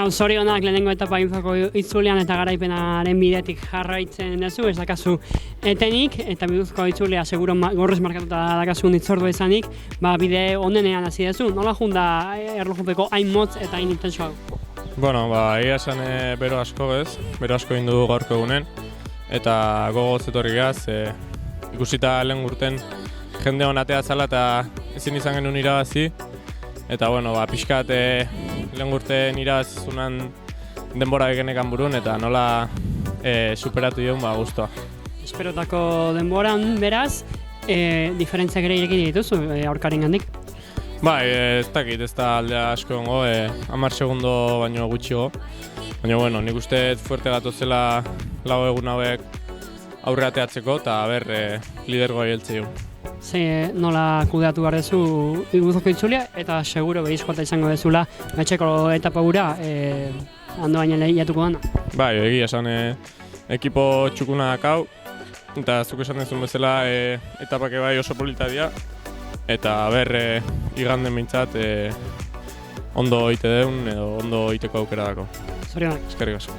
Bueno, zorionak lehenengo etapa infoko itzulean eta garaipenaren bidetik jarraitzen duzu, ez dakazu etenik, eta biduzko itzulea seguro gorrez markatuta dakazun itzordua izanik, bide onenean hasi duzu. Nola junda erlojupeko hain motz eta hain intenso hau? Bueno, egia esan bero asko bero asko egin du gaurko egunen, eta gogoz etorri gaz, ikusita lehen urten jende honatea zala eta ezin izan genuen irabazi, eta pixkat lehen urten irabazizunan denbora egenekan burun eta nola superatu dion guztua. Esperotako denboran beraz, diferentziak ere irekin dituzu aurkaren gandik? Ez dakit, ez da aldea asko gongo, 10 segundo baino gutxigo. Baina, nik uste fuerte gatozela lau egun hauek aurre ateatzeko eta lidergoa heltze dugu. Nola kudeatu behar duzu Gipuzkoako itzulia eta seguro behizkoa izango dezula etxeko etapa gura ando baina lehiatuko dana. Egia esan ekipo txukuna dakau eta zuk esan dezun bezala etapak oso polita dira eta iganden mintzat ondo ite deun edo ondo iteko aukera dako. Zorionak. Eskerrik asko.